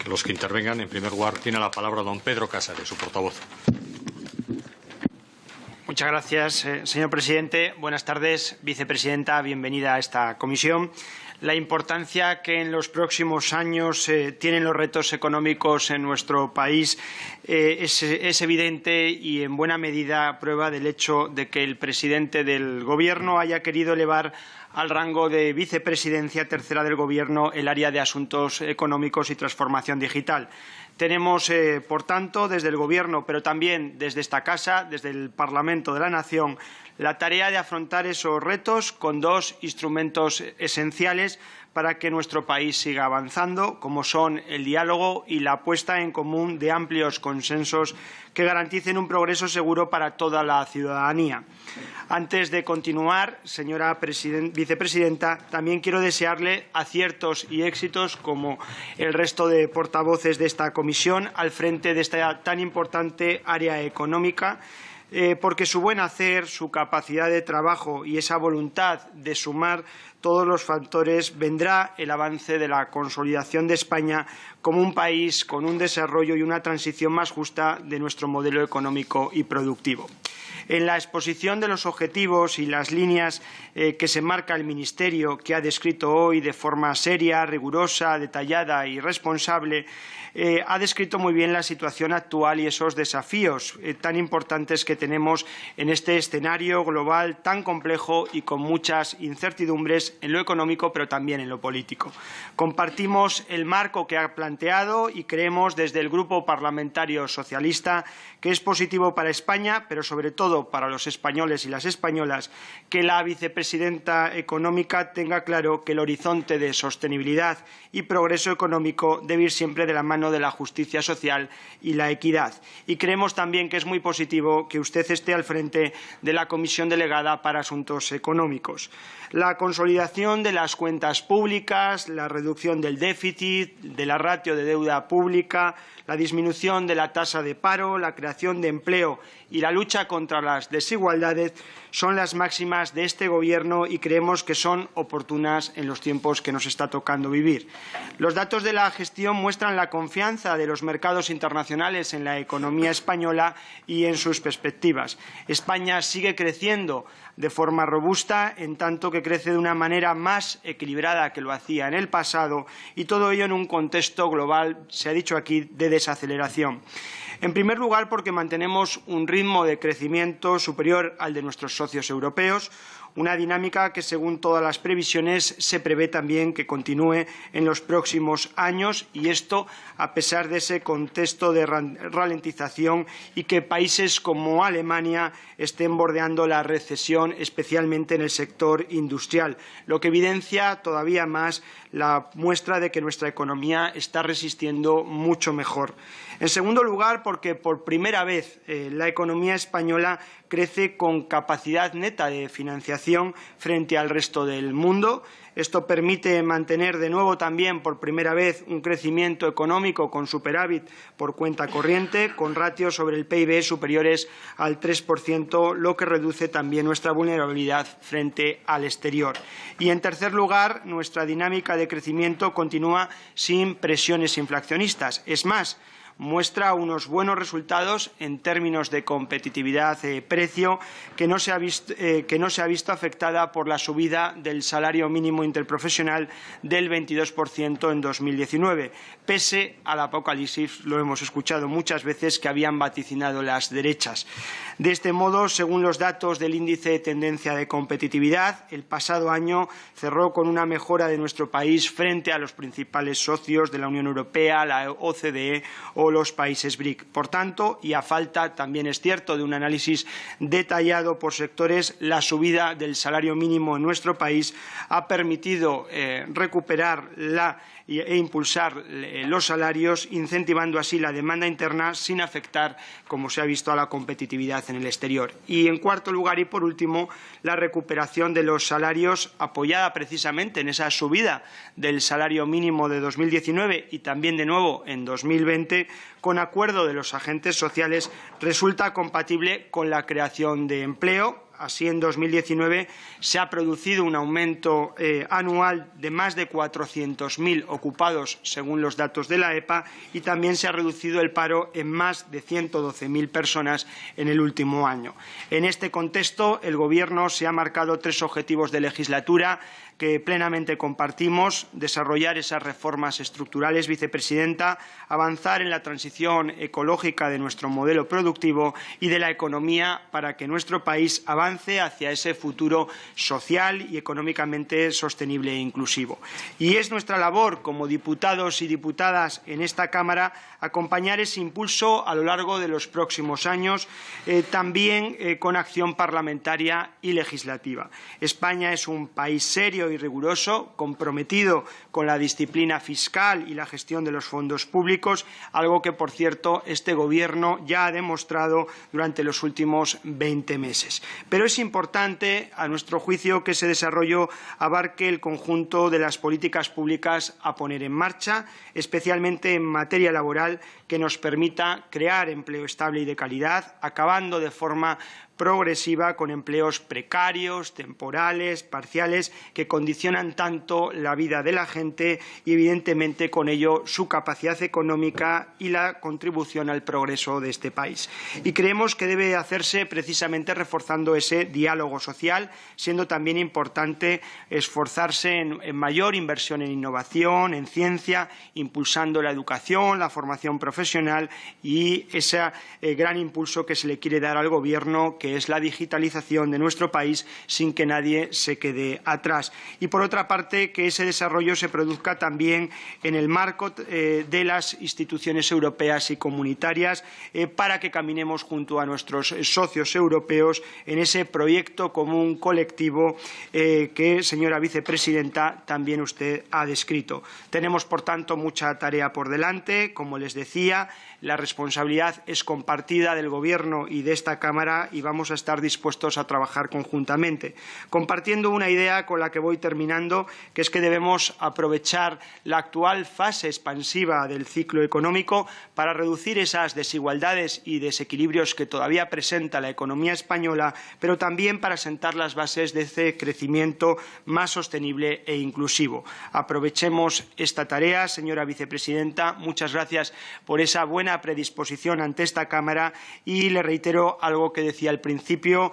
que los que intervengan. En primer lugar, tiene la palabra don Pedro Casares, su portavoz. Muchas gracias, señor presidente. Buenas tardes, vicepresidenta. Bienvenida a esta comisión. La importancia que en los próximos años tienen los retos económicos en nuestro país es evidente y en buena medida prueba del hecho de que el presidente del Gobierno haya querido elevar al rango de vicepresidencia tercera del Gobierno el área de asuntos económicos y transformación digital. Tenemos, por tanto, desde el Gobierno, pero también desde esta Casa, desde el Parlamento de la Nación, la tarea de afrontar esos retos con dos instrumentos esenciales para que nuestro país siga avanzando, como son el diálogo y la puesta en común de amplios consensos que garanticen un progreso seguro para toda la ciudadanía. Antes de continuar, señora vicepresidenta, también quiero desearle aciertos y éxitos, como el resto de portavoces de esta comisión, al frente de esta tan importante área económica, porque su buen hacer, su capacidad de trabajo y esa voluntad de sumar todos los factores vendrá el avance de la consolidación de España como un país con un desarrollo y una transición más justa de nuestro modelo económico y productivo. En la exposición de los objetivos y las líneas que se marca el Ministerio, que ha descrito hoy de forma seria, rigurosa, detallada y responsable, ha descrito muy bien la situación actual y esos desafíos tan importantes que tenemos en este escenario global tan complejo y con muchas incertidumbres en lo económico, pero también en lo político. Compartimos el marco que ha planteado y creemos desde el Grupo Parlamentario Socialista que es positivo para España, pero sobre todo para los españoles y las españolas, que la vicepresidenta económica tenga claro que el horizonte de sostenibilidad y progreso económico debe ir siempre de la mano de la justicia social y la equidad. Y creemos también que es muy positivo que usted esté al frente de la Comisión Delegada para Asuntos Económicos. La consolidación de las cuentas públicas, la reducción del déficit, de la ratio de deuda pública, la disminución de la tasa de paro, la creación de empleo y la lucha contra las desigualdades son las máximas de este Gobierno y creemos que son oportunas en los tiempos que nos está tocando vivir. Los datos de la gestión muestran la confianza de los mercados internacionales en la economía española y en sus perspectivas. España sigue creciendo de forma robusta, en tanto que crece de una manera más equilibrada que lo hacía en el pasado, y todo ello en un contexto global, se ha dicho aquí, de desaceleración. En primer lugar, porque mantenemos un ritmo de crecimiento superior al de nuestros socios europeos, una dinámica que, según todas las previsiones, se prevé también que continúe en los próximos años, y esto a pesar de ese contexto de ralentización y que países como Alemania estén bordeando la recesión, especialmente en el sector industrial, lo que evidencia todavía más la muestra de que nuestra economía está resistiendo mucho mejor. En segundo lugar, porque por primera vez la economía española crece con capacidad neta de financiación frente al resto del mundo. Esto permite mantener de nuevo también por primera vez un crecimiento económico con superávit por cuenta corriente, con ratios sobre el PIB superiores al 3%, lo que reduce también nuestra vulnerabilidad frente al exterior. Y, en tercer lugar, nuestra dinámica de crecimiento continúa sin presiones inflacionistas. Es más, muestra unos buenos resultados en términos de competitividad-precio que no se ha visto afectada por la subida del salario mínimo interprofesional del 22% en 2019, pese al apocalipsis, lo hemos escuchado muchas veces, que habían vaticinado las derechas. De este modo, según los datos del índice de tendencia de competitividad, el pasado año cerró con una mejora de nuestro país frente a los principales socios de la Unión Europea, la OCDE o los países BRIC. Por tanto, y a falta, también es cierto, de un análisis detallado por sectores, la subida del salario mínimo en nuestro país ha permitido recuperar e impulsar los salarios, incentivando así la demanda interna sin afectar, como se ha visto, a la competitividad en el exterior. Y, en cuarto lugar y por último, la recuperación de los salarios, apoyada precisamente en esa subida del salario mínimo de 2019 y también de nuevo en 2020, con acuerdo de los agentes sociales, resulta compatible con la creación de empleo, Así, en 2019 se ha producido un aumento anual de más de 400.000 ocupados, según los datos de la EPA, y también se ha reducido el paro en más de 112.000 personas en el último año. En este contexto, el Gobierno se ha marcado 3 objetivos de legislatura que plenamente compartimos: desarrollar esas reformas estructurales, vicepresidenta, avanzar en la transición ecológica de nuestro modelo productivo y de la economía para que nuestro país avance hacia ese futuro social y económicamente sostenible e inclusivo. Y es nuestra labor como diputados y diputadas en esta Cámara acompañar ese impulso a lo largo de los próximos años, también con acción parlamentaria y legislativa. España es un país serio y riguroso, comprometido con la disciplina fiscal y la gestión de los fondos públicos, algo que, por cierto, este Gobierno ya ha demostrado durante los últimos 20 meses. Pero es importante, a nuestro juicio, que ese desarrollo abarque el conjunto de las políticas públicas a poner en marcha, especialmente en materia laboral, que nos permita crear empleo estable y de calidad, acabando de forma progresiva con empleos precarios, temporales, parciales, que condicionan tanto la vida de la gente y, evidentemente, con ello su capacidad económica y la contribución al progreso de este país. Y creemos que debe hacerse precisamente reforzando ese diálogo social, siendo también importante esforzarse en mayor inversión en innovación, en ciencia, impulsando la educación, la formación profesional y ese gran impulso que se le quiere dar al Gobierno, que es la digitalización de nuestro país, sin que nadie se quede atrás. Y, por otra parte, que ese desarrollo se produzca también en el marco de las instituciones europeas y comunitarias, para que caminemos junto a nuestros socios europeos en ese proyecto común colectivo que, señora vicepresidenta, también usted ha descrito. Tenemos, por tanto, mucha tarea por delante. Como les decía, la responsabilidad es compartida del Gobierno y de esta Cámara y vamos a estar dispuestos a trabajar conjuntamente, compartiendo una idea con la que voy terminando, que es que debemos aprovechar la actual fase expansiva del ciclo económico para reducir esas desigualdades y desequilibrios que todavía presenta la economía española, pero también para sentar las bases de ese crecimiento más sostenible e inclusivo. Aprovechemos esta tarea, señora vicepresidenta. Muchas gracias por esa buena predisposición ante esta Cámara y le reitero algo que decía al principio.